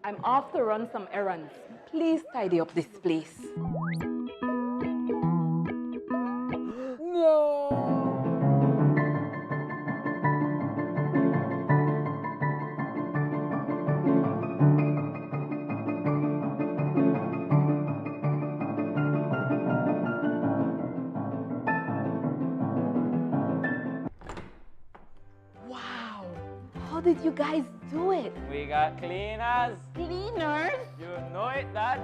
I'm off to run some errands. Please tidy up this place. No! Wow! How did you guys do it? We got cleaners. Cleaners? You know it, Dad.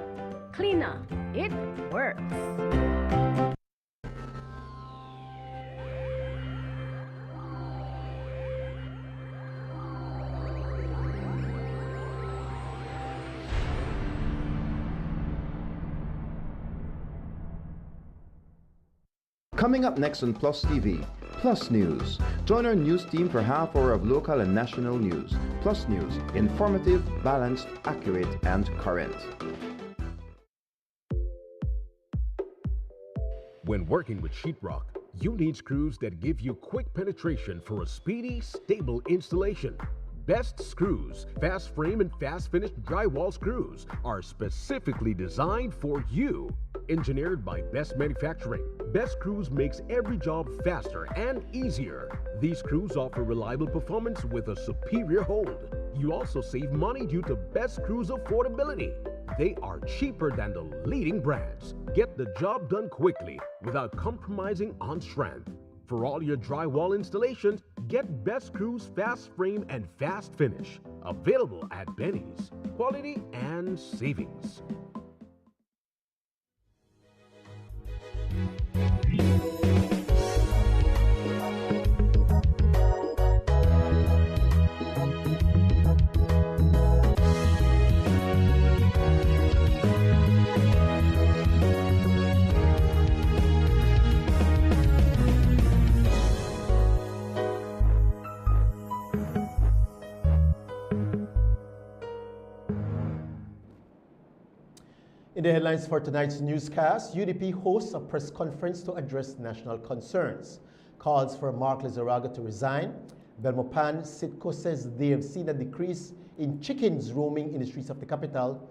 Cleaner, it works. Coming up next on Plus TV, Plus News. Join our news team for half hour of local and national news. Plus News, informative, balanced, accurate, and current. When working with sheetrock, you need screws that give you quick penetration for a speedy, stable installation. Best Screws, fast frame and fast finish drywall screws are specifically designed for you. Engineered by Best Manufacturing, Best Screws makes every job faster and easier. These screws offer reliable performance with a superior hold. You also save money due to Best Screws affordability. They are cheaper than the leading brands. Get the job done quickly without compromising on strength. For all your drywall installations, get Best Screws Fast Frame and Fast Finish. Available at Benny's. Quality and savings. In the headlines for tonight's newscast, UDP hosts a press conference to address national concerns. Calls for Mark Lizarraga to resign. Belmopan Sitco says they have seen a decrease in chickens roaming in the streets of the capital.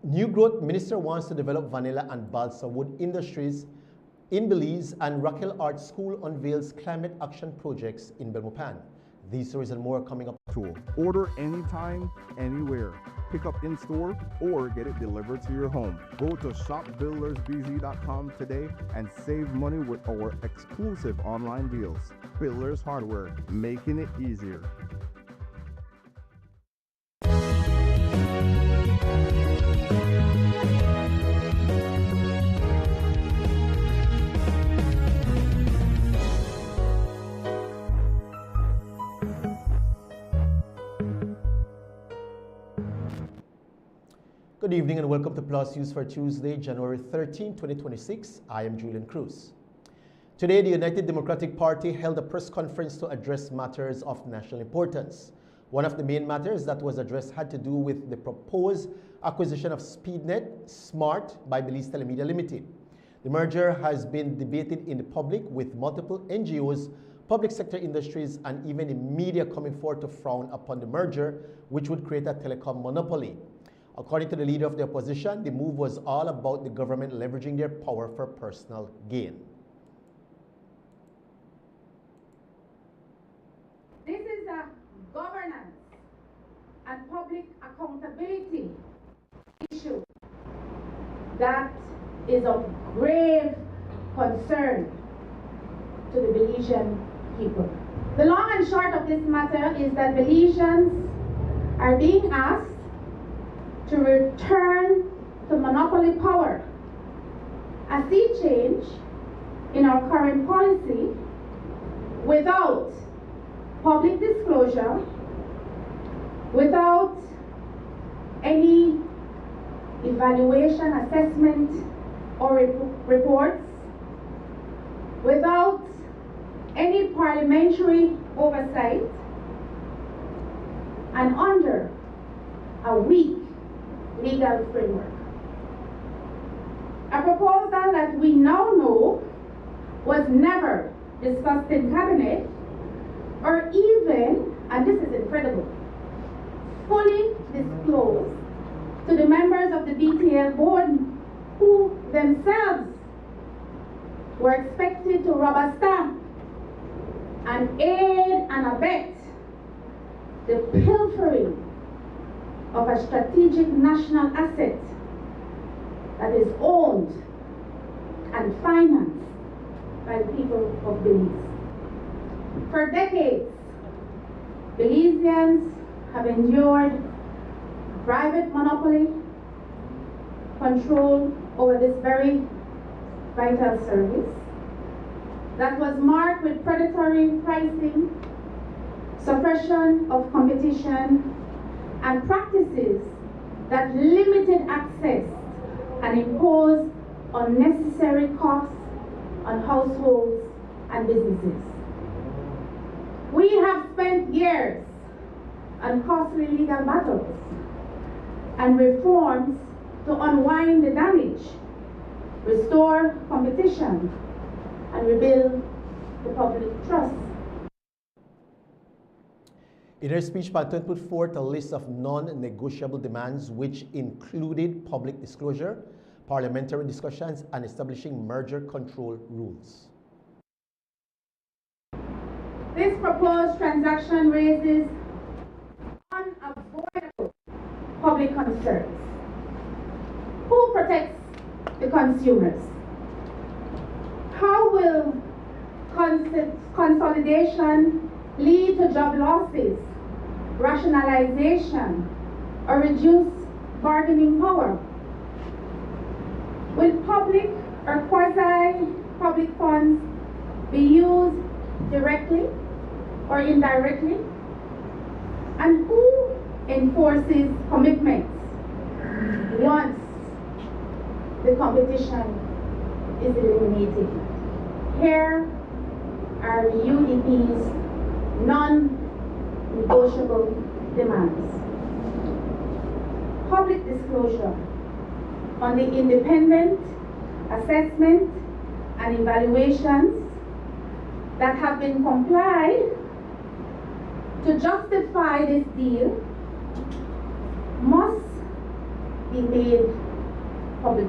New Growth Minister wants to develop vanilla and balsa wood industries in Belize, and Raquel Art School unveils climate action projects in Belmopan. These stories and more coming up. Order anytime, anywhere. Pick up in store or get it delivered to your home. Go to shopbuildersbz.com today and save money with our exclusive online deals. Builders Hardware, making it easier. Good evening and welcome to Plus News for Tuesday, January 13, 2026. I am Julian Cruz. Today, the United Democratic Party held a press conference to address matters of national importance. One of the main matters that was addressed had to do with the proposed acquisition of SpeedNet Smart by Belize Telemedia Limited. The merger has been debated in the public, with multiple NGOs, public sector industries, and even the media coming forward to frown upon the merger, which would create a telecom monopoly. According to the leader of the opposition, the move was all about the government leveraging their power for personal gain. This is a governance and public accountability issue that is of grave concern to the Belizean people. The long and short of this matter is that Belizeans are being asked to return to monopoly power. A sea change in our current policy without public disclosure, without any evaluation, assessment, or reports, without any parliamentary oversight, and under a weak legal framework. A proposal that we now know was never discussed in cabinet, or even, and this is incredible, fully disclosed BTL board, who themselves were expected to rubber stamp and aid and abet the pilfering of a strategic national asset that is owned and financed by the people of Belize. For decades, Belizeans have endured private monopoly control over this very vital service that was marked with predatory pricing, suppression of competition, and practices that limited access and imposed unnecessary costs on households and businesses. We have spent years on costly legal battles and reforms to unwind the damage, restore competition, and rebuild the public trust. In her speech, Panton put forth a list of non-negotiable demands which included public disclosure, parliamentary discussions, and establishing merger control rules. This proposed transaction raises unavoidable public concerns. Who protects the consumers? How will consolidation lead to job losses, rationalization, or reduced bargaining power? Will public or quasi-public funds be used directly or indirectly? And who enforces commitments once the competition is eliminated? Here are the UDP's non-negotiable demands. Public disclosure on the independent assessment and evaluations that have been complied to justify this deal must be made public.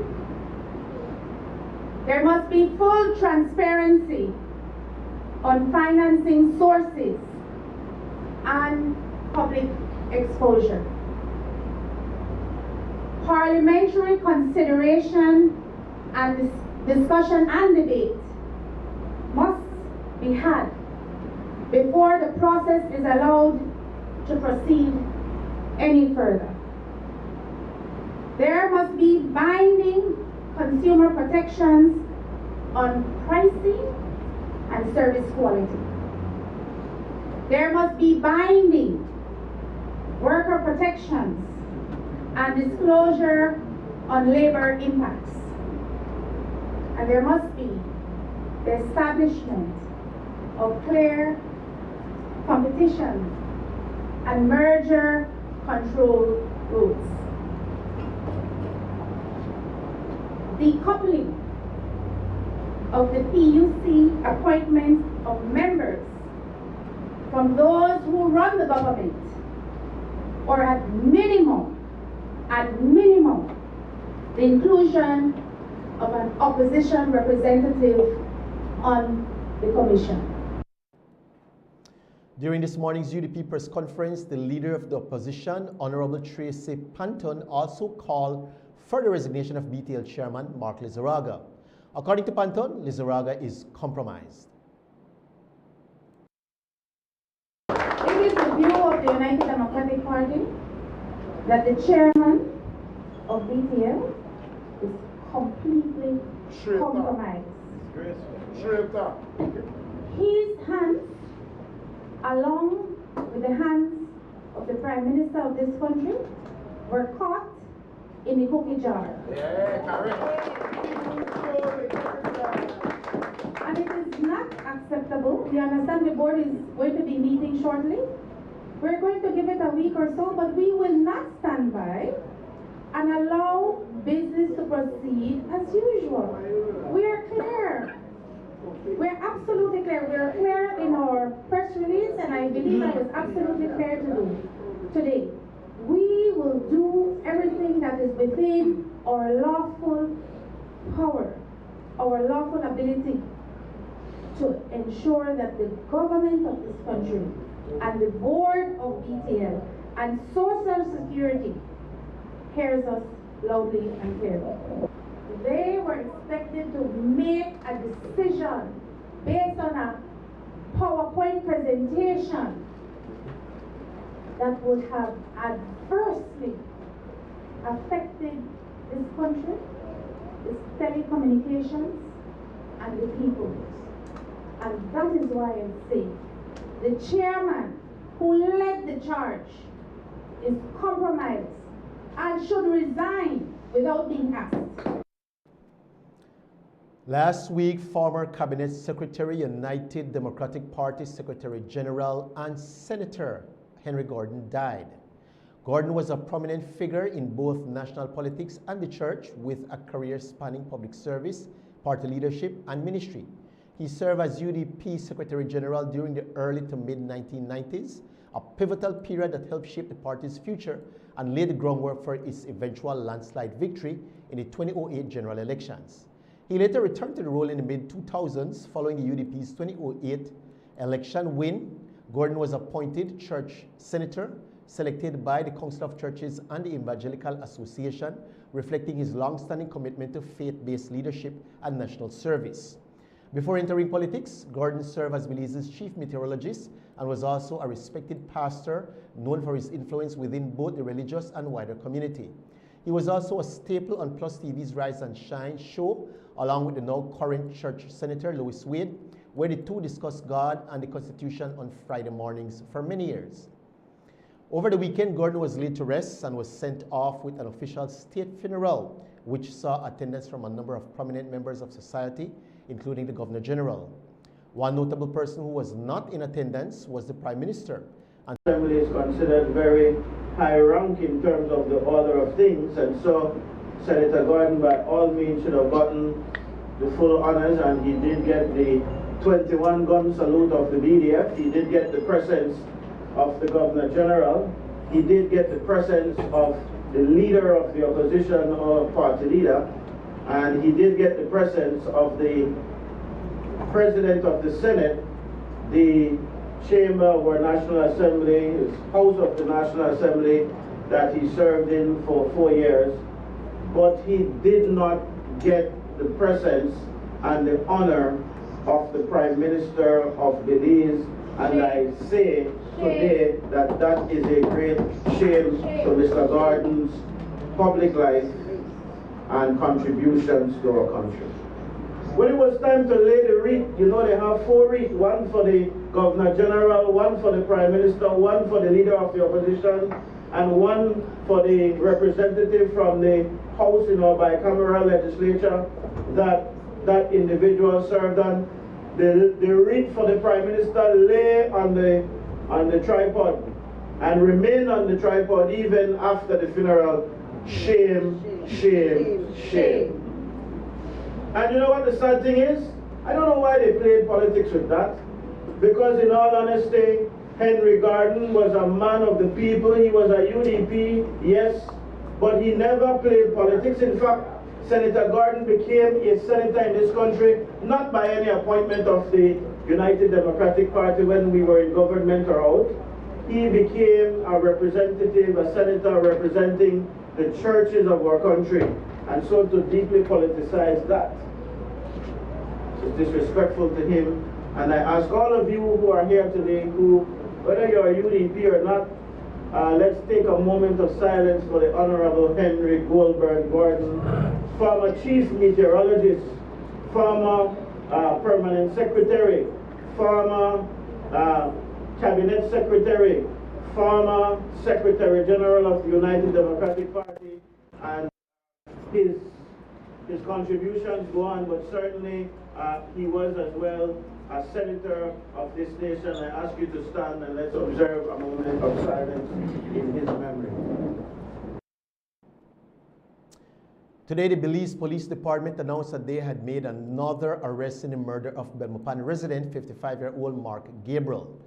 There must be full transparency on financing sources and public exposure. Parliamentary consideration and discussion and debate must be had before the process is allowed to proceed any further. There must be binding consumer protections on pricing and service quality. There must be binding worker protections and disclosure on labor impacts. And there must be the establishment of clear competition and merger control rules. Decoupling of the PUC appointment of members from those who run the government, or at minimum, the inclusion of an opposition representative on the commission. During this morning's UDP press conference, the leader of the opposition, Honorable Tracy Panton, also called for the resignation of BTL Chairman Mark Lizarraga. According to Panton, Lizarraga is compromised. It is the view of the United Democratic Party that the chairman of BTL is completely compromised. His hands, along with the hands of the Prime Minister of this country, were caught in the cookie jar. And it is not acceptable. We understand the board is going to be meeting shortly. We're going to give it a week or so, but we will not stand by and allow business to proceed as usual. We are clear. We're absolutely clear. We're clear in our press release, and I believe I was absolutely clear to do today. We will do everything that is within our lawful power, our lawful ability to ensure that the government of this country and the board of BTL and Social Security hears us loudly and clearly. They were expected to make a decision based on a PowerPoint presentation that would have adversely affected this country, its telecommunications, and the people. And that is why I say the chairman who led the charge is compromised and should resign without being asked. Last week, former Cabinet Secretary, United Democratic Party Secretary General, and Senator Henry Gordon died. Gordon was a prominent figure in both national politics and the church, with a career spanning public service, party leadership, and ministry. He served as UDP Secretary General during the early to mid-1990s, a pivotal period that helped shape the party's future and laid the groundwork for its eventual landslide victory in the 2008 general elections. He later returned to the role in the mid-2000s following the UDP's 2008 election win. Gordon was appointed church senator, selected by the Council of Churches and the Evangelical Association, reflecting his long-standing commitment to faith-based leadership and national service. Before entering politics, Gordon served as Belize's chief meteorologist and was also a respected pastor known for his influence within both the religious and wider community. He was also a staple on PlusTV's Rise and Shine show, along with the now current church senator Louis Wade, where the two discussed God and the Constitution on Friday mornings for many years. Over the weekend, Gordon was laid to rest and was sent off with an official state funeral, which saw attendance from a number of prominent members of society, including the Governor General. One notable person who was not in attendance was the Prime Minister. And Assembly is considered very high rank in terms of the order of things, and so Senator Gordon by all means should have gotten the full honors, and he did get the 21-gun salute of the BDF. He did get the presence of the Governor General. He did get the presence of the leader of the opposition or party leader, and he did get the presence of the President of the Senate, the chamber of our National Assembly, his House of the National Assembly that he served in for 4 years, but he did not get the presence and the honor of the Prime Minister of Belize, and I say today that that is a great shame to Mr. Gordon's public life and contributions to our country. When it was time to lay the wreath, you know they have 4 wreaths, one for the Governor General, one for the Prime Minister, one for the Leader of the Opposition, and one for the representative from the House in our bicameral legislature that individual served on. The wreath for the Prime Minister lay on the tripod and remained on the tripod even after the funeral. Shame, shame, shame. And you know what the sad thing is? I don't know why they played politics with that. Because in all honesty, Henry Gordon was a man of the people. He was a UDP, yes, but he never played politics. In fact, Senator Gordon became a senator in this country, not by any appointment of the United Democratic Party when we were in government or out. He became a representative, a senator representing the churches of our country. And so to deeply politicize that is disrespectful to him. And I ask all of you who are here today, who, whether you're a UDP or not, let's take a moment of silence for the Honorable Henry Goldberg Gordon, former Chief Meteorologist, former Permanent Secretary, former Cabinet Secretary, former Secretary General of the United Democratic Party, and his contributions go on, but certainly he was as well a senator of this nation. I ask you to stand and let's observe a moment of silence in his memory. Today, the Belize Police Department announced that they had made another arrest in the murder of Belmopan resident, 55-year-old Mark Gabriel.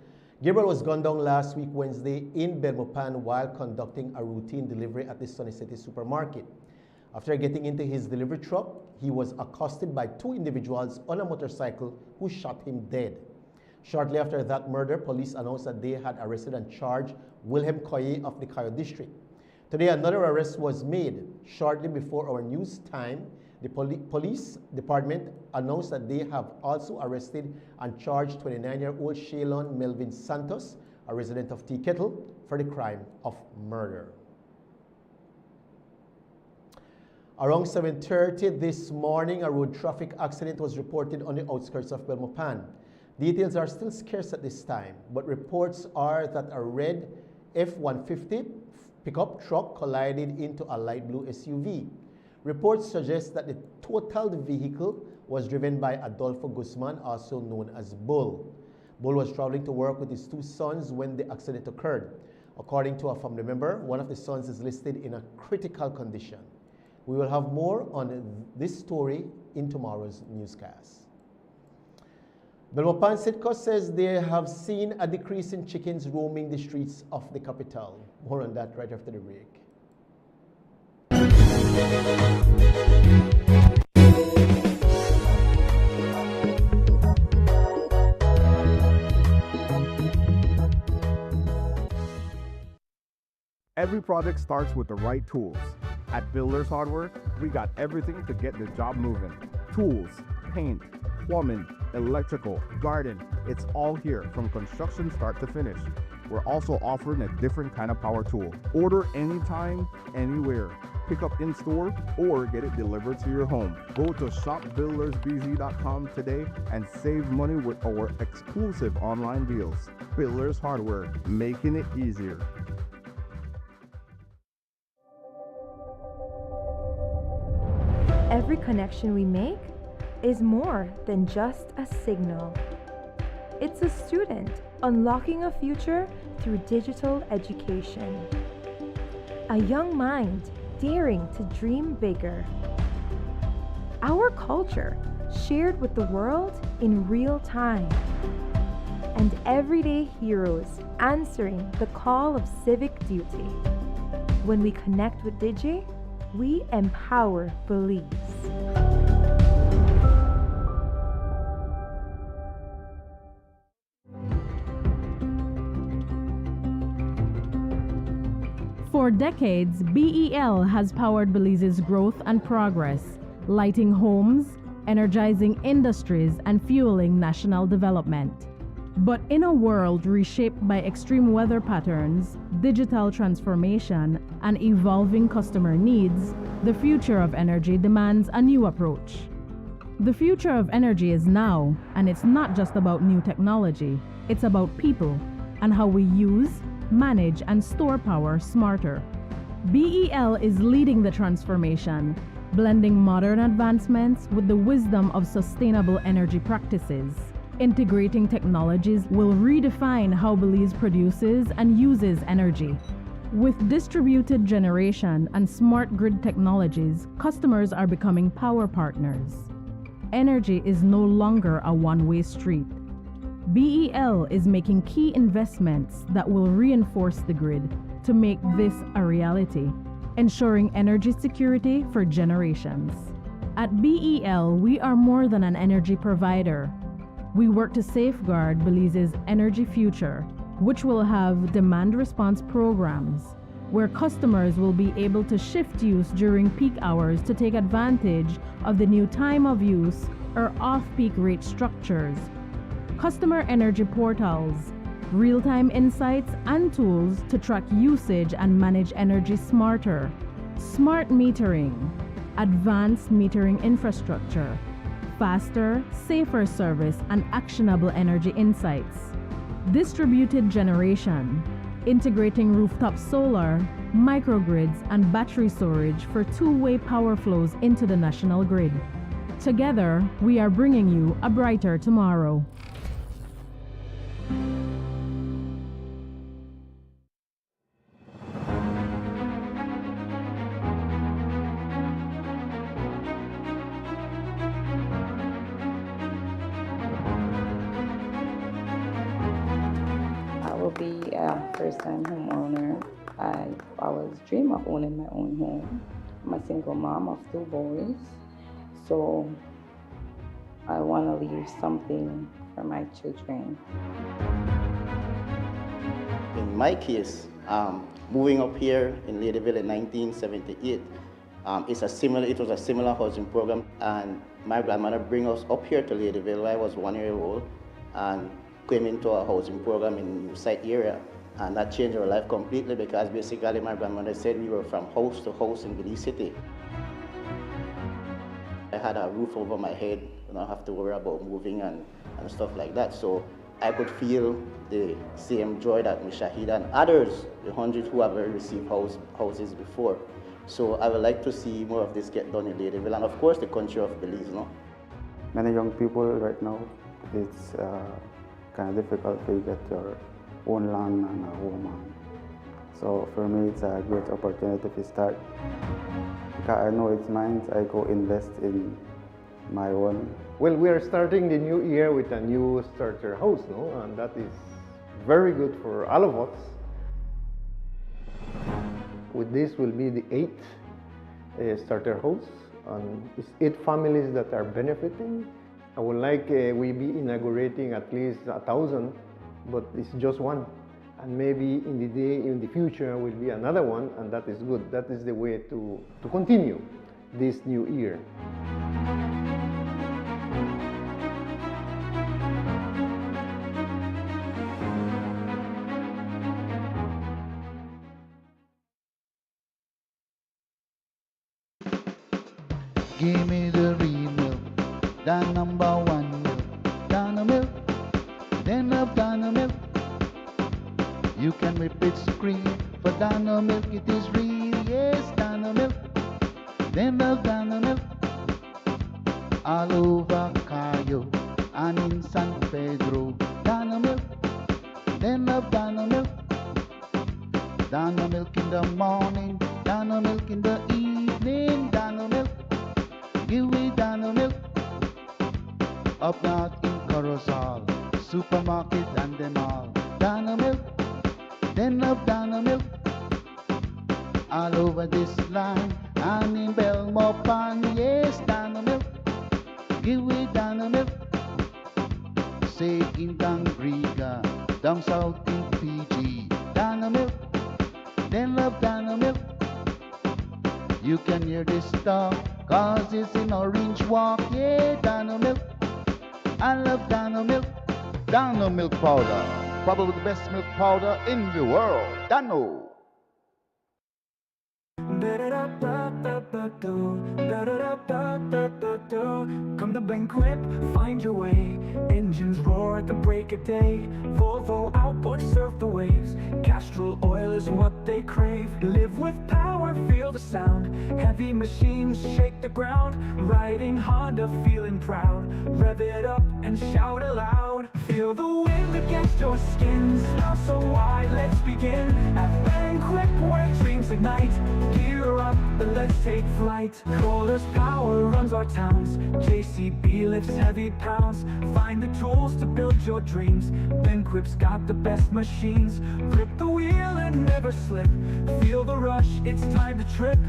Gabriel was gunned down last week Wednesday in Belmopan while conducting a routine delivery at the Sunny City supermarket. After getting into his delivery truck, he was accosted by two individuals on a motorcycle who shot him dead. Shortly after that murder, police announced that they had arrested and charged Wilhelm Koye of the Kayo district. Today, another arrest was made. Shortly before our news time, the police department announced that they have also arrested and charged 29-year-old Shaylon Melvin Santos, a resident of Tea Kettle, for the crime of murder. Around 7:30 this morning, a road traffic accident was reported on the outskirts of Belmopan. Details are still scarce at this time, but reports are that a red F-150 pickup truck collided into a light blue SUV. Reports suggest that the totaled vehicle was driven by Adolfo Guzman, also known as Bull. Bull was traveling to work with his two sons when the accident occurred. According to a family member, one of the sons is listed in a critical condition. We will have more on this story in tomorrow's newscast. Belmopan Sitco says they have seen a decrease in chickens roaming the streets of the capital. More on that right after the break. Every project starts with the right tools. At Builders Hardware, we got everything to get the job moving. Tools, paint, plumbing, electrical, garden, it's all here from construction start to finish. We're also offering a different kind of power tool. Order anytime, anywhere. Pick up in store or get it delivered to your home. Go to shopbuildersbz.com today and save money with our exclusive online deals. Builders Hardware, making it easier. Every connection we make is more than just a signal. It's a student unlocking a future through digital education. A young mind daring to dream bigger. Our culture shared with the world in real time. And everyday heroes answering the call of civic duty. When we connect with Digi, we empower beliefs. For decades, BEL has powered Belize's growth and progress, lighting homes, energizing industries, and fueling national development. But in a world reshaped by extreme weather patterns, digital transformation, and evolving customer needs, the future of energy demands a new approach. The future of energy is now, and it's not just about new technology, it's about people and how we use, manage, and store power smarter. BEL is leading the transformation, blending modern advancements with the wisdom of sustainable energy practices. Integrating technologies will redefine how Belize produces and uses energy. With distributed generation and smart grid technologies, customers are becoming power partners. Energy is no longer a one-way street. BEL is making key investments that will reinforce the grid to make this a reality, ensuring energy security for generations. At BEL, we are more than an energy provider. We work to safeguard Belize's energy future, which will have demand response programs, where customers will be able to shift use during peak hours to take advantage of the new time of use or off-peak rate structures, customer energy portals, real-time insights and tools to track usage and manage energy smarter, smart metering, advanced metering infrastructure, faster, safer service and actionable energy insights, distributed generation, integrating rooftop solar, microgrids and battery storage for two-way power flows into the national grid. Together, we are bringing you a brighter tomorrow. Be a first-time homeowner. I always dream of owning my own home. I'm a single mom of 2 boys, so I want to leave something for my children. In my case, moving up here in Ladyville in 1978, it was a similar housing program, and my grandmother bring us up here to Ladyville when I was 1 year old, and came into a housing program in New Site area, and that changed our life completely because basically my grandmother said we were from house to house in Belize City. I had a roof over my head, I don't have to worry about moving and stuff like that, so I could feel the same joy that Shahid and others, the hundreds who have already received houses before. So I would like to see more of this get done in Ladyville, and of course the country of Belize, no? Many young people right now, it's kind of difficult to get your own land and a home. So for me, it's a great opportunity to start. Because I know it's mine, I go invest in my own. Well, we are starting the new year with a new starter house, no? And that is very good for all of us. With this will be the 8th starter house, and it's 8 families that are benefiting. I would like we be inaugurating at least 1,000, but it's just one. And maybe in the future will be another one, and that is good. That is the way to continue this new year. Give me the real milk, the #1 milk, Dano milk, then of Dano milk. You can whip it cream, for Dano milk it is real, yes, Dano milk, then of Dano milk. All over Cayo and in San Pedro, Dano milk, then of Dano milk. Dano milk in the morning, Dano milk in the evening, Dano milk. Give me Dano milk. Up north in Corozal, supermarket and them all. Dano milk, then of Dano milk. All over this land and in Belmopan, yes, Dano milk. Give me Dano milk. Say in Dangriga, down south in PG, Dano milk, then of Dano milk. You can hear this talk, cause it's in Orange Walk, yeah, Dano milk. I love Dano milk. Dano milk powder, probably the best milk powder in the world. Dano. Come to Banquet, find your way. Engines roar at the break of day. Volvo outboard surf the waves. Castrol oil is what they crave. Live with power, feel the sound. Heavy machines shake the ground. Riding Honda, feeling proud. Rev it up and shout aloud. Feel the wind against your skin. Now so wide, let's begin. At Banquet, where dreams ignite. Gear up, let's take flight. Kohler's power runs our towns. JCB lifts heavy pounds. Find the tools to build your dreams. Banquet's got the best machines. Grip the wheel and never slip. Feel the rush, it's time to trip.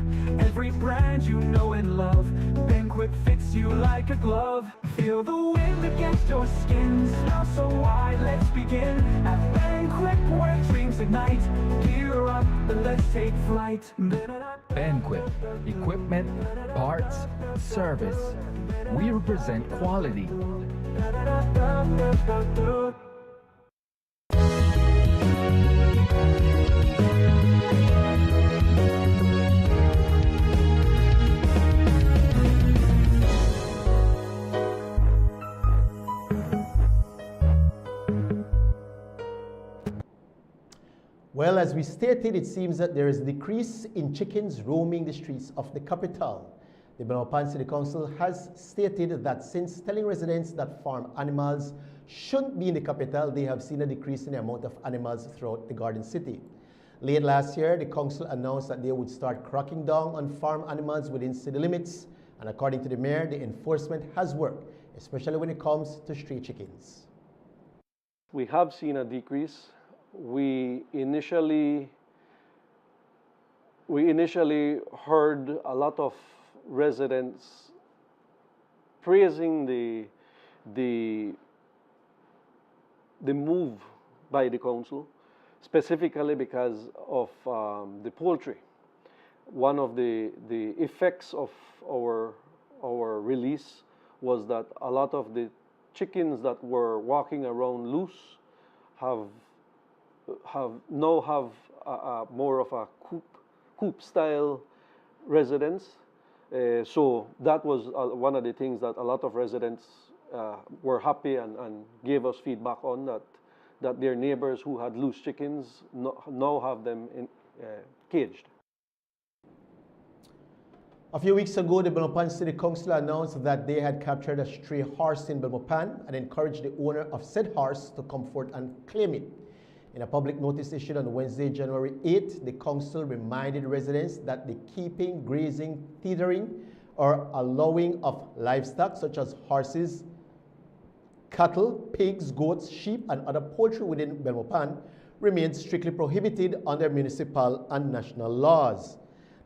Every brand you know and love. Banquet fits you like a glove. Feel the wind against your skin. Now so wide, let's begin. At Banquet, where dreams ignite. Gear up, let's take flight. Banquet, equipment, parts, service. We represent quality. Well, as we stated, it seems that there is a decrease in chickens roaming the streets of the capital. The Belmopan City Council has stated that since telling residents that farm animals shouldn't be in the capital, they have seen a decrease in the amount of animals throughout the Garden City. Late last year, the council announced that they would start cracking down on farm animals within city limits, and according to the mayor, the enforcement has worked, especially when it comes to stray chickens. We have seen a decrease. We initially we initially heard a lot of residents praising the move by the council, specifically because of the poultry. One of the effects of our release was that a lot of the chickens that were walking around loose have more of a coop style residence. So that was one of the things that a lot of residents were happy and gave us feedback on, that their neighbors who had loose chickens now have them caged. A few weeks ago, the Belmopan City Council announced that they had captured a stray horse in Belmopan and encouraged the owner of said horse to come forth and claim it. In a public notice issued on Wednesday, January 8, the council reminded residents that the keeping, grazing, tethering, or allowing of livestock such as horses, cattle, pigs, goats, sheep, and other poultry within Belmopan remains strictly prohibited under municipal and national laws.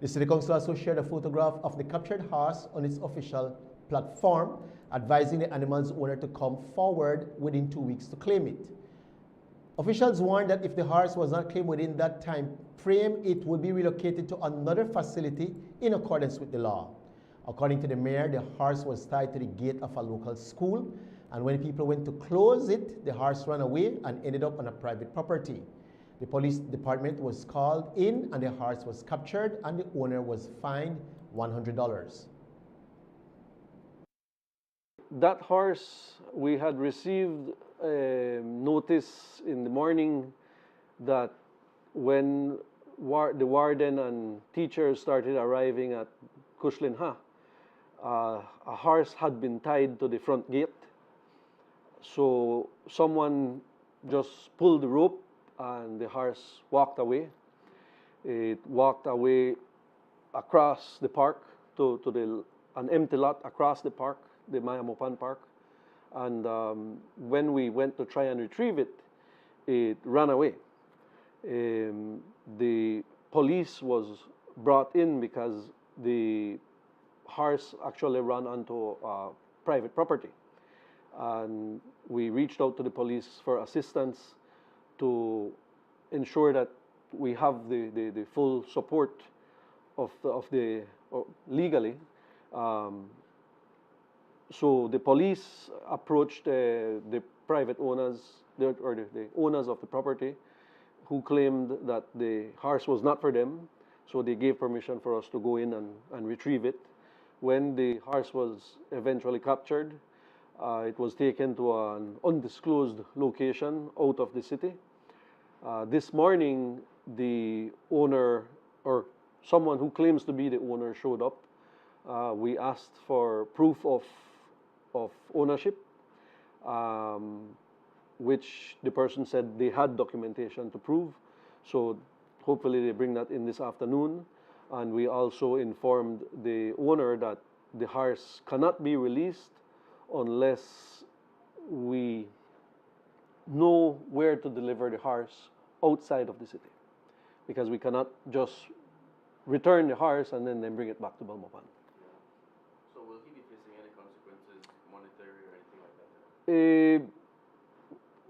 The City Council also shared a photograph of the captured horse on its official platform, advising the animal's owner to come forward within 2 weeks to claim it. Officials warned that if the horse was not claimed within that time frame, it would be relocated to another facility in accordance with the law. According to the mayor, the horse was tied to the gate of a local school, and when people went to close it, the horse ran away and ended up on a private property. The police department was called in and the horse was captured and the owner was fined $100. That horse, we had received a notice in the morning that when the warden and teachers started arriving at Kushlinha, a horse had been tied to the front gate. So someone just pulled the rope and the horse walked away. It walked away across the park to an empty lot across the park, the Mayamopan Park. And when we went to try and retrieve it, it ran away. The police was brought in because the horse actually ran onto private property. And we reached out to the police for assistance to ensure that we have the full support of the legally. So the police approached the private owners, the owners of the property, who claimed that the horse was not for them. So they gave permission for us to go in and retrieve it. When the horse was eventually captured, it was taken to an undisclosed location out of the city. This morning, the owner, or someone who claims to be the owner, showed up. We asked for proof of ownership, which the person said they had documentation to prove. So hopefully they bring that in this afternoon. And we also informed the owner that the horse cannot be released unless we know where to deliver the horse outside of the city, because we cannot just return the horse and then bring it back to Belmopan. So will he be facing any consequences, monetary or anything like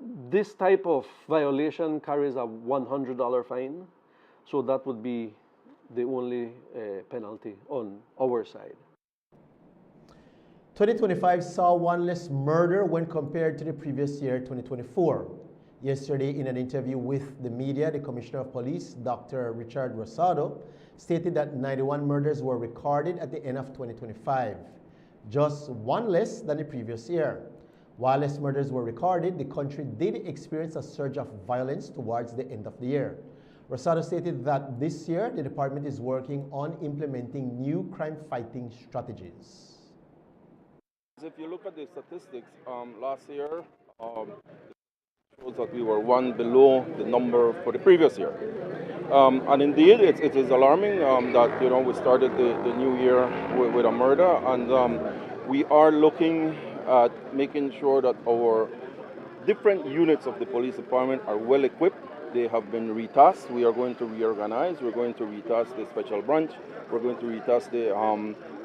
that? This type of violation carries a $100 fine, so that would be the only penalty on our side. 2025 saw one less murder when compared to the previous year, 2024. Yesterday, in an interview with the media, the Commissioner of Police, Dr. Richard Rosado, stated that 91 murders were recorded at the end of 2025, just one less than the previous year. While less murders were recorded, the country did experience a surge of violence towards the end of the year. Rosado stated that this year, the department is working on implementing new crime-fighting strategies. If you look at the statistics, last year, shows that we were one below the number for the previous year. And indeed, it is alarming that, you know, we started the new year with a murder, and we are looking at making sure that our different units of the police department are well equipped They have been retasked. We are going to reorganize. We're going to retask the special branch. We're going to retask the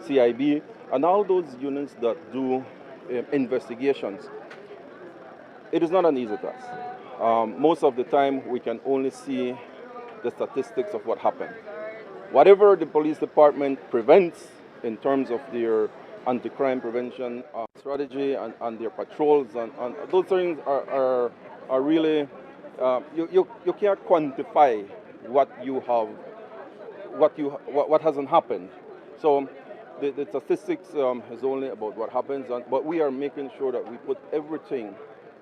CIB and all those units that do investigations. It is not an easy task. Most of the time, we can only see the statistics of what happened. Whatever the police department prevents in terms of their anti-crime prevention strategy and their patrols, and those things are really, you can't quantify what hasn't happened. So the statistics is only about what happens, but we are making sure that we put everything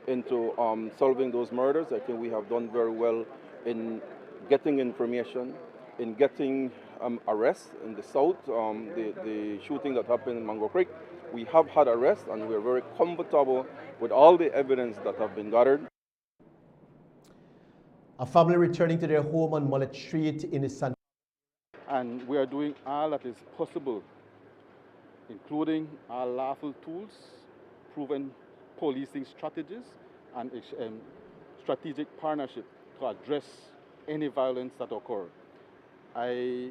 into solving those murders. I think we have done very well in getting information, in getting arrests in the south. The shooting that happened in Mango Creek, we have had arrests, and we're very comfortable with all the evidence that have been gathered. A family returning to their home on Mullet Street in the San. And we are doing all that is possible, including our lawful tools, proven policing strategies, and strategic partnership to address any violence that occur. I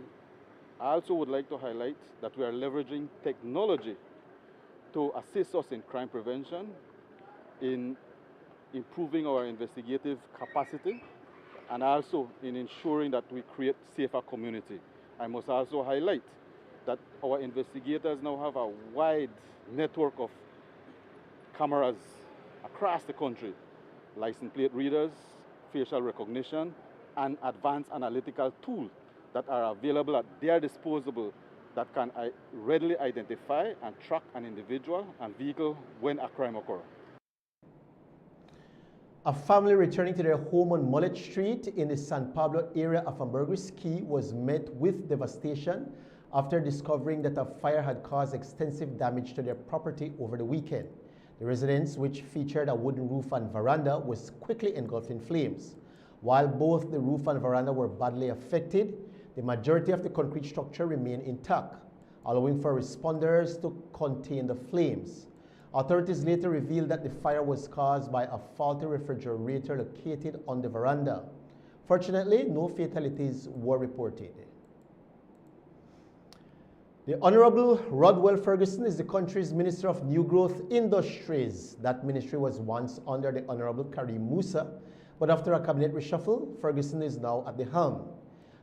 also would like to highlight that we are leveraging technology to assist us in crime prevention, in improving our investigative capacity, and also in ensuring that we create safer community. I must also highlight that our investigators now have a wide network of cameras across the country, license plate readers, facial recognition, and advanced analytical tools that are available at their disposal that can readily identify and track an individual and vehicle when a crime occurs. A family returning to their home on Mullet Street in the San Pablo area of Ambergris Key was met with devastation after discovering that a fire had caused extensive damage to their property over the weekend. The residence, which featured a wooden roof and veranda, was quickly engulfed in flames. While both the roof and veranda were badly affected, the majority of the concrete structure remained intact, allowing for responders to contain the flames. Authorities later revealed that the fire was caused by a faulty refrigerator located on the veranda. Fortunately, no fatalities were reported. The Honorable Rodwell Ferguson is the country's Minister of New Growth Industries. That ministry was once under the Honorable Karim Musa, but after a cabinet reshuffle, Ferguson is now at the helm.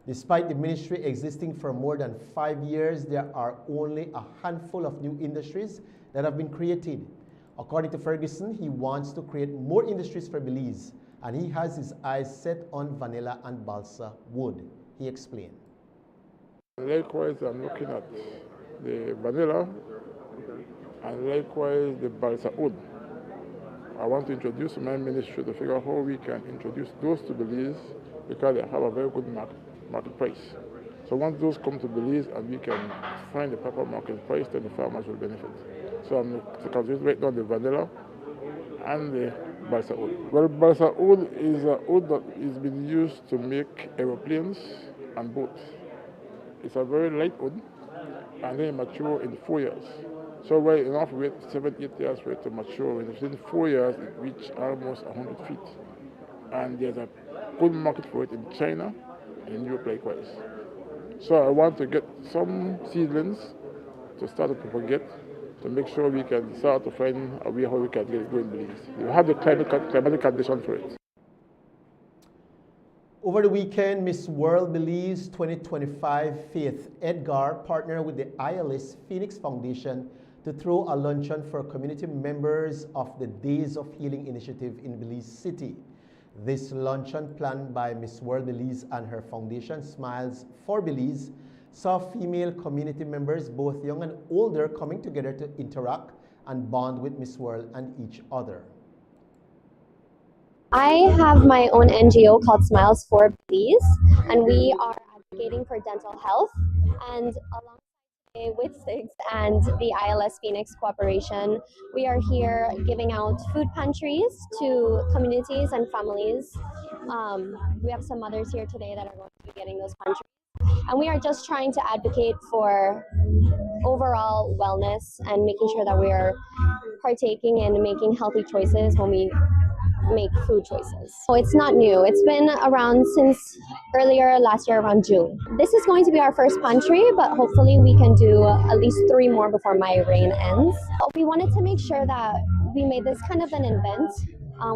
Despite the ministry existing for more than 5 years, there are only a handful of new industries that have been created. According to Ferguson, he wants to create more industries for Belize, and he has his eyes set on vanilla and balsa wood. He explained. Likewise, I'm looking at the vanilla and likewise the balsa wood. I want to introduce my ministry to figure out how we can introduce those to Belize because they have a very good market price. So once those come to Belize and we can find the proper market price, then the farmers will benefit. So I'm concentrating right now on the vanilla and the balsa wood. Well, balsa wood is a wood that is being used to make aeroplanes and boats. It's a very light wood, and they mature in 4 years. So we're enough wait 7-8 years for it to mature. And within 4 years, it reaches almost 100 feet. And there's a good market for it in China and in Europe likewise. So I want to get some seedlings to start to propagate to make sure we can start to find a way how we can get it going in Belize. We have the climatic condition for it. Over the weekend, Miss World Belize 2025 Faith Edgar partnered with the ILS Phoenix Foundation to throw a luncheon for community members of the Days of Healing initiative in Belize City. This luncheon, planned by Miss World Belize and her foundation, Smiles for Belize, saw female community members, both young and older, coming together to interact and bond with Miss World and each other. I have my own NGO called Smiles for Belize, and we are advocating for dental health. And alongside with SIGS and the ILS Phoenix Cooperation, we are here giving out food pantries to communities and families. We have some mothers here today that are going to be getting those pantries. And we are just trying to advocate for overall wellness and making sure that we are partaking and making healthy choices when we make food choices. So it's not new. It's been around since earlier last year, around June. This is going to be our first pantry, but hopefully we can do at least 3 more before my reign ends. We wanted to make sure that we made this kind of an event.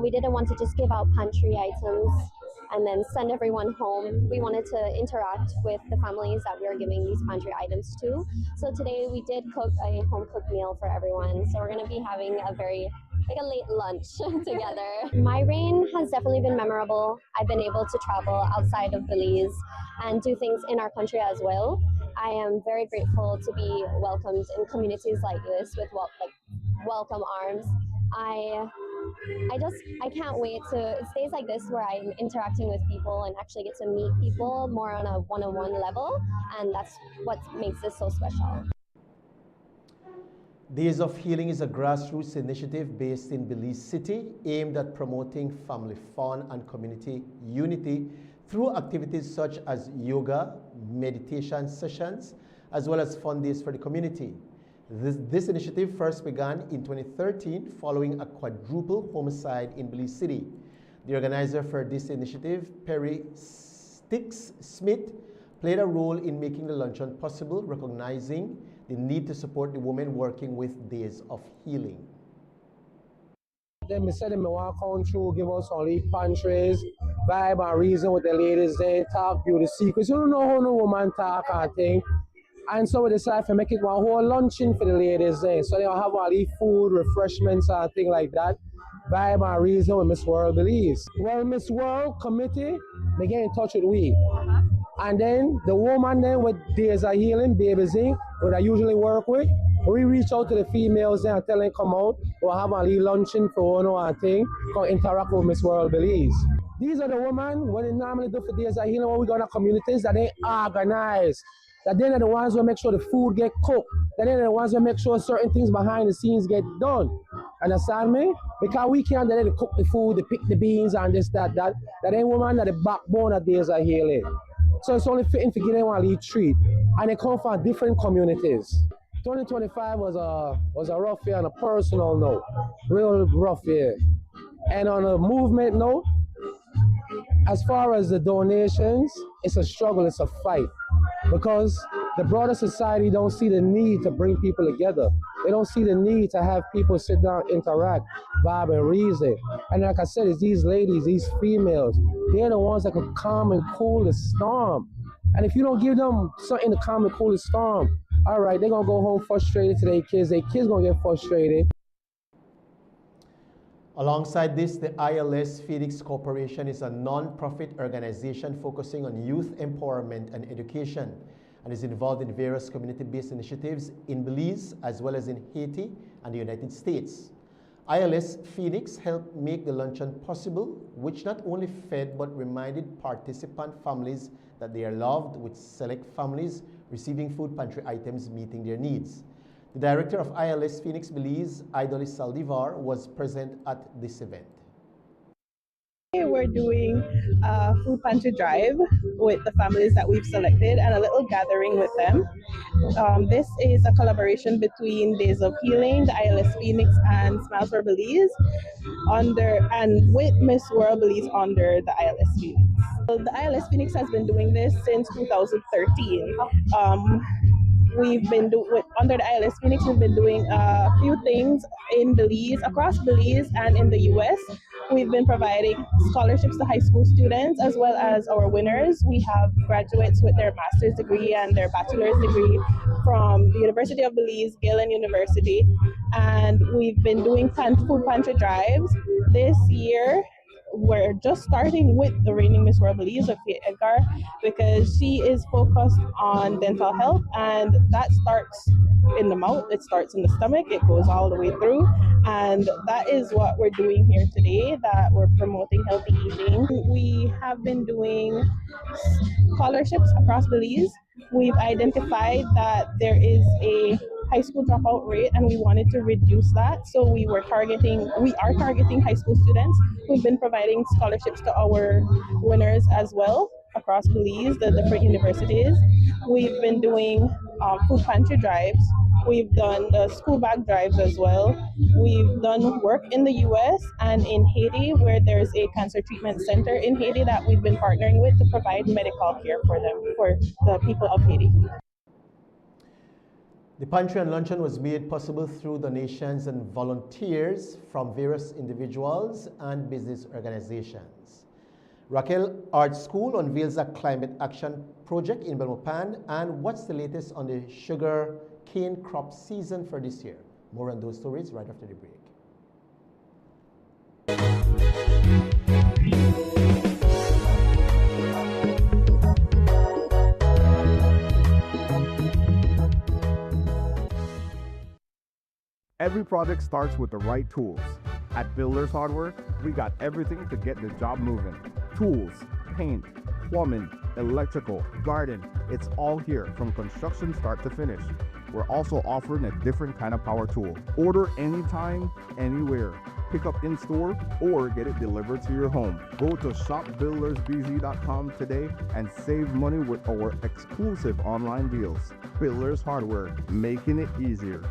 We didn't want to just give out pantry items and then send everyone home. We wanted to interact with the families that we are giving these pantry items to. So today we did cook a home cooked meal for everyone. So we're going to be having a late lunch together. My reign has definitely been memorable. I've been able to travel outside of Belize and do things in our country as well. I am very grateful to be welcomed in communities like this with welcome arms. I can't wait to, it's days like this where I'm interacting with people and actually get to meet people more on a one-on-one level, and that's what makes this so special. Days of Healing is a grassroots initiative based in Belize City aimed at promoting family fun and community unity through activities such as yoga, meditation sessions, as well as fun days for the community. This initiative first began in 2013 following a quadruple homicide in Belize City. The organizer for this initiative, Perry Sticks Smith, played a role in making the luncheon possible, recognizing the need to support the women working with Days of Healing. Then I said, I want to come through, give us only pantries, vibe and reason with the ladies there, talk beauty secrets. You don't know how no woman talk and thing. And so we decided to make it one whole luncheon for the ladies there. So they'll have all the food, refreshments and things like that. Vibe and reason with Miss World Belize. Well, Miss World committee, they get in touch with we. And then the woman then with Days of Healing, Babies Inc., what I usually work with, we reach out to the females there and tell them come out. We'll have a little luncheon for one and thing, come interact with Miss World Belize. These are the women, what they normally do for Days of Healing, what we got in communities, that they organize. That they're the ones who make sure the food get cooked. That they're the ones who make sure certain things behind the scenes get done. Understand me? Because we can't let them cook the food, they pick the beans and this, that. That ain't woman that the backbone of Days of Healing. So it's only fitting to give them a little treat. And they come from different communities. 2025 was a rough year on a personal note. Real rough year. And on a movement note, as far as the donations, it's a struggle, it's a fight. Because the broader society don't see the need to bring people together. They don't see the need to have people sit down, interact, vibe, and reason. And like I said, it's these ladies, these females, they're the ones that can calm and cool the storm. And if you don't give them something to calm and cool the storm, all right, they're going to go home frustrated to their kids going to get frustrated. Alongside this, the ILS Phoenix Corporation is a non-profit organization focusing on youth empowerment and education, and is involved in various community-based initiatives in Belize as well as in Haiti and the United States. ILS Phoenix helped make the luncheon possible, which not only fed but reminded participant families that they are loved, with select families receiving food pantry items meeting their needs. The director of ILS Phoenix Belize, Idolis Saldivar, was present at this event. We're doing a food pantry drive with the families that we've selected and a little gathering with them. This is a collaboration between Days of Healing, the ILS Phoenix, and Smiles for Belize, with Miss World Belize under the ILS Phoenix. The ILS Phoenix has been doing this since 2013. We've been under the ILS Phoenix, we've been doing a few things in Belize, across Belize and in the US. We've been providing scholarships to high school students as well as our winners. We have graduates with their master's degree and their bachelor's degree from the University of Belize, Galen University. And we've been doing food pantry drives. This year, we're just starting with the reigning Miss World Belize, Sophia Edgar, because she is focused on dental health, and that starts in the mouth, it starts in the stomach, it goes all the way through, and that is what we're doing here today, that we're promoting healthy eating. We have been doing scholarships across Belize. We've identified that there is a high school dropout rate and we wanted to reduce that, so we are targeting high school students. We've been providing scholarships to our winners as well across Belize, the different universities. We've been doing food pantry drives. We've done the school bag drives as well. We've done work in the US and in Haiti, where there's a cancer treatment center in Haiti that we've been partnering with to provide medical care for them, for the people of Haiti. The pantry and luncheon was made possible through donations and volunteers from various individuals and business organizations. Raquel Art School unveils a climate action project in Belmopan, and what's the latest on the sugar cane crop season for this year? More on those stories right after the break. Every project starts with the right tools. At Builders Hardware, we got everything to get the job moving. Tools, paint, plumbing, electrical, garden, it's all here from construction start to finish. We're also offering a different kind of power tool. Order anytime, anywhere. Pick up in store or get it delivered to your home. Go to shopbuildersbz.com today and save money with our exclusive online deals. Builders Hardware, making it easier.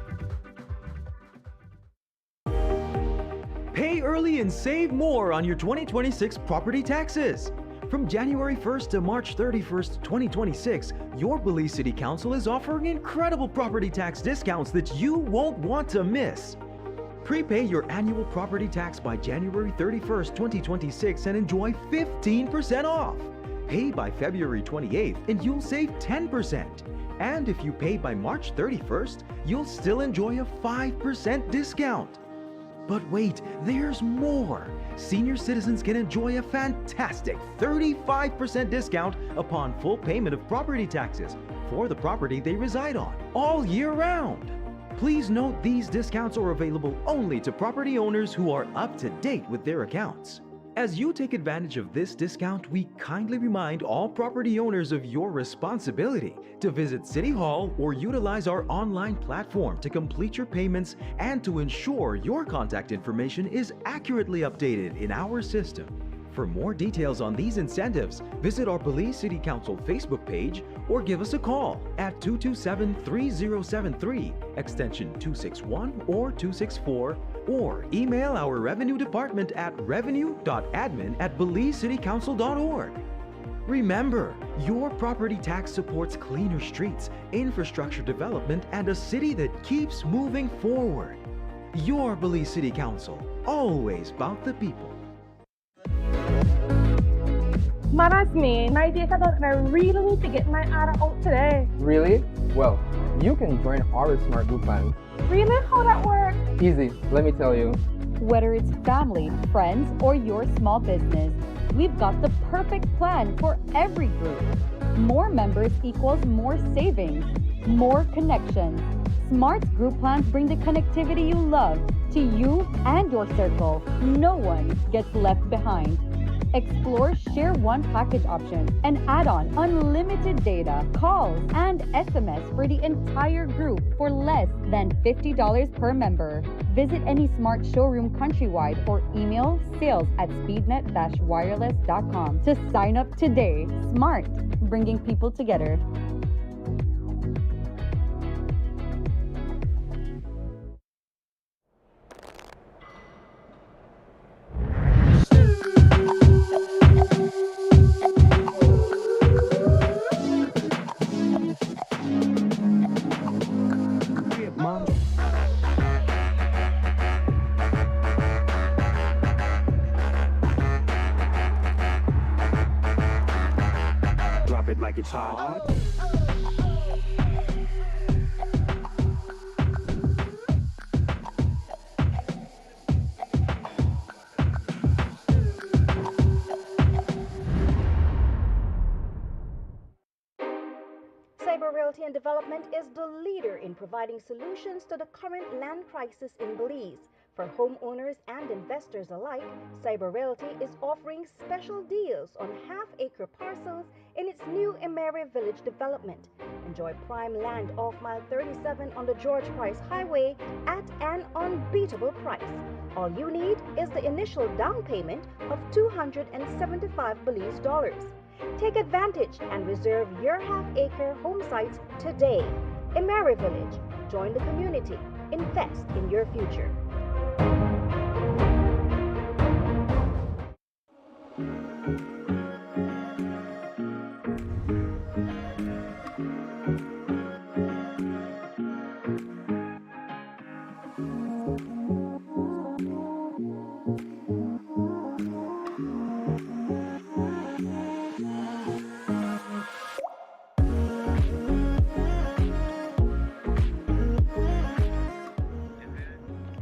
Pay early and save more on your 2026 property taxes. From January 1st to March 31st, 2026, your Belize City Council is offering incredible property tax discounts that you won't want to miss. Prepay your annual property tax by January 31st, 2026 and enjoy 15% off. Pay by February 28th and you'll save 10%. And if you pay by March 31st, you'll still enjoy a 5% discount. But wait, there's more! Senior citizens can enjoy a fantastic 35% discount upon full payment of property taxes for the property they reside on, all year round. Please note these discounts are available only to property owners who are up to date with their accounts. As you take advantage of this discount, we kindly remind all property owners of your responsibility to visit City Hall or utilize our online platform to complete your payments and to ensure your contact information is accurately updated in our system. For more details on these incentives, visit our Belize City Council Facebook page or give us a call at 227-3073, extension 261 or 264, or email our revenue department at revenue.admin@belizecitycouncil.org. Remember, your property tax supports cleaner streets, infrastructure development, and a city that keeps moving forward. Your Belize City Council, always about the people. Maras me, my data done, and I really need to get my ARA out today. Really? Well, you can join our Smart Group plan. Really? How that work? Easy, let me tell you. Whether it's family, friends, or your small business, we've got the perfect plan for every group. More members equals more savings, more connections. Smart Group plans bring the connectivity you love to you and your circle. No one gets left behind. Explore Share One package options and add on unlimited data, calls, and SMS for the entire group for less than $50 per member. Visit any Smart showroom countrywide or email sales@speednet-wireless.com to sign up today. Smart, bringing people together. Drop it like it's hot. Cyber Realty and Development is the leader in providing solutions to the current land crisis in Belize. For homeowners and investors alike, Cyber Realty is offering special deals on half-acre parcels in its new Emery Village development. Enjoy prime land off mile 37 on the George Price Highway at an unbeatable price. All you need is the initial down payment of $275 Belize dollars. Take advantage and reserve your half-acre home sites today. Emery Village. Join the community. Invest in your future.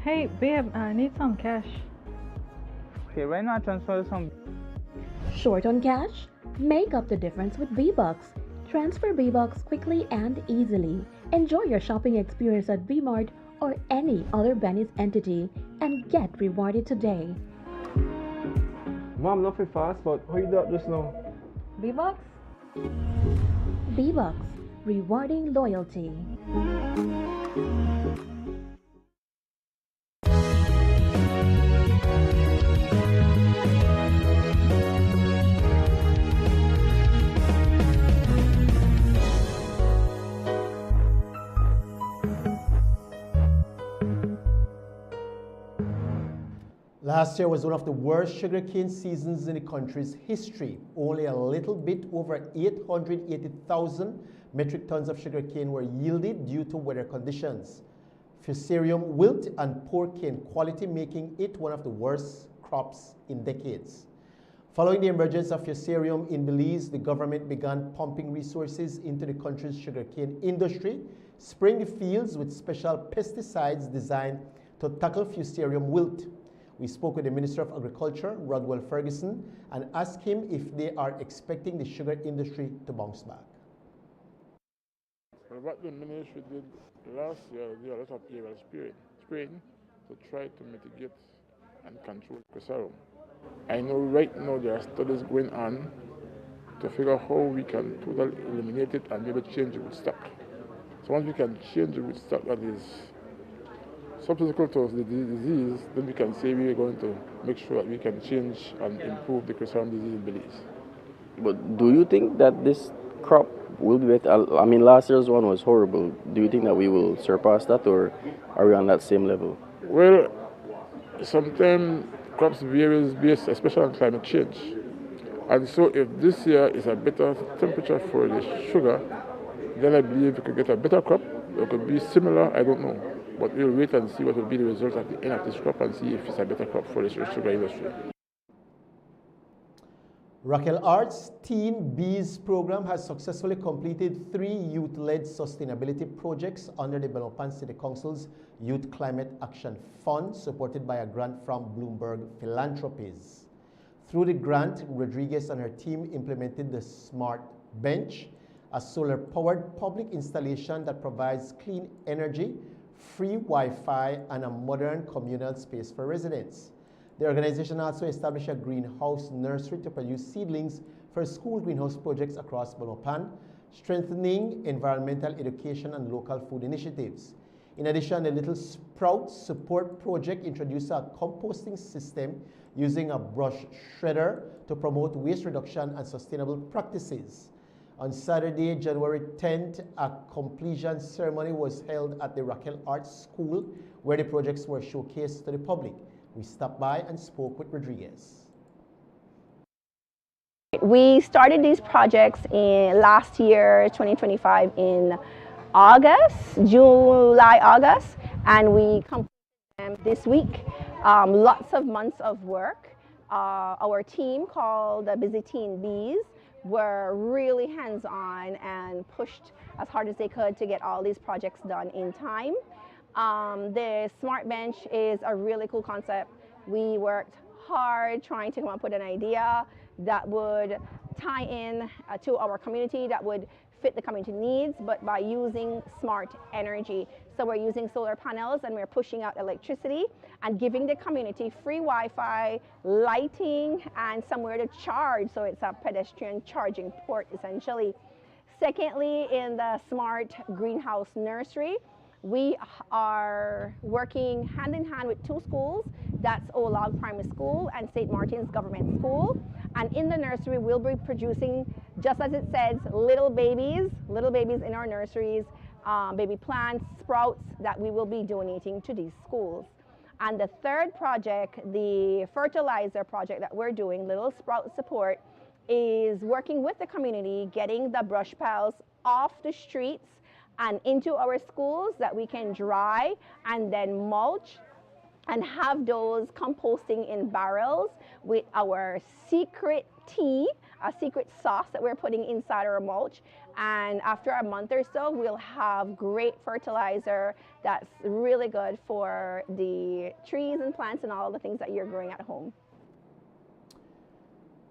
Hey, babe, I need some cash. Okay, why not transfer some? Short on cash? Make up the difference with V-Bucks. Transfer V-Bucks quickly and easily. Enjoy your shopping experience at V-Mart or any other Benny's entity and get rewarded today. Mom, nothing fast, but how you do that just now? V-Bucks? V-Bucks. Rewarding loyalty. Last year was one of the worst sugarcane seasons in the country's history. Only a little bit over 880,000 metric tons of sugarcane were yielded due to weather conditions. Fusarium wilt and poor cane quality, making it one of the worst crops in decades. Following the emergence of Fusarium in Belize, the government began pumping resources into the country's sugarcane industry, spraying the fields with special pesticides designed to tackle Fusarium wilt. We spoke with the Minister of Agriculture, Rodwell Ferguson, and asked him if they are expecting the sugar industry to bounce back. Well, what the ministry did last year, they did a lot of aerial spraying to try to mitigate and control Fusarium. I know right now there are studies going on to figure out how we can totally eliminate it and maybe change the rootstock. So once we can change the rootstock that is subsequent to the disease, then we can say we are going to make sure that we can change and improve the Fusarium disease in Belize. But do you think that this crop will be better? I mean, last year's one was horrible. Do you think that we will surpass that, or are we on that same level? Well, sometimes crops vary based, especially on climate change. And so if this year is a better temperature for the sugar, then I believe we could get a better crop. It could be similar, I don't know. But we'll wait and see what will be the result at the end of this crop and see if it's a better crop for the sugar industry. Raquel Arts Teen Bees program has successfully completed 3 youth-led sustainability projects under the Belmopan City Council's Youth Climate Action Fund, supported by a grant from Bloomberg Philanthropies. Through the grant, Rodriguez and her team implemented the Smart Bench, a solar-powered public installation that provides clean energy, free Wi-Fi, and a modern communal space for residents. The organization also established a greenhouse nursery to produce seedlings for school greenhouse projects across Belmopan, strengthening environmental education and local food initiatives. In addition, the Little Sprouts Support Project introduced a composting system using a brush shredder to promote waste reduction and sustainable practices. On Saturday, January 10th, a completion ceremony was held at the Raquel Arts School, where the projects were showcased to the public. We stopped by and spoke with Rodriguez. We started these projects in last year, 2025, in July, August, and we completed them this week. Lots of months of work. Our team, called the Busy Teen Bees, were really hands-on and pushed as hard as they could to get all these projects done in time. The Smart Bench is a really cool concept. We worked hard trying to come up with an idea that would tie in to our community, that would fit the community needs, but by using smart energy. So we're using solar panels and we're pushing out electricity and giving the community free Wi-Fi, lighting, and somewhere to charge. So it's a pedestrian charging port, essentially. Secondly, in the Smart Greenhouse Nursery, we are working hand in hand with 2 schools. That's Olag Primary School and St. Martin's Government School. And in the nursery, we'll be producing, just as it says, little babies in our nurseries, baby plants, sprouts that we will be donating to these schools. And the third project, the fertilizer project that we're doing, Little Sprout Support, is working with the community, getting the brush piles off the streets and into our schools that we can dry and then mulch and have those composting in barrels with our secret tea, a secret sauce that we're putting inside our mulch. And after a month or so, we'll have great fertilizer that's really good for the trees and plants and all the things that you're growing at home.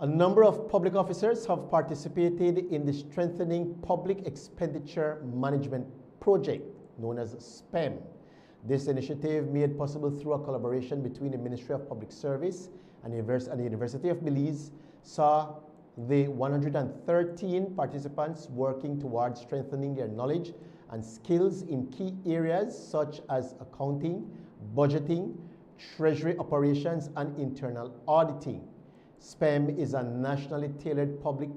A number of public officers have participated in the Strengthening Public Expenditure Management Project, known as SPEM. This initiative, made possible through a collaboration between the Ministry of Public Service and the University of Belize, saw the 113 participants working towards strengthening their knowledge and skills in key areas such as accounting, budgeting, treasury operations, and internal auditing. SPEM is a nationally tailored public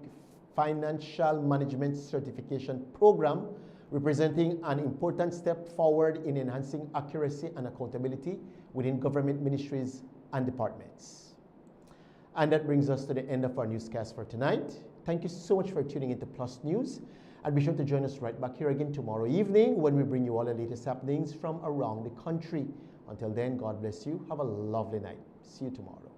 financial management certification program representing an important step forward in enhancing accuracy and accountability within government ministries and departments. And that brings us to the end of our newscast for tonight. Thank you so much for tuning into Plus News. And be sure to join us right back here again tomorrow evening when we bring you all the latest happenings from around the country. Until then, God bless you. Have a lovely night. See you tomorrow.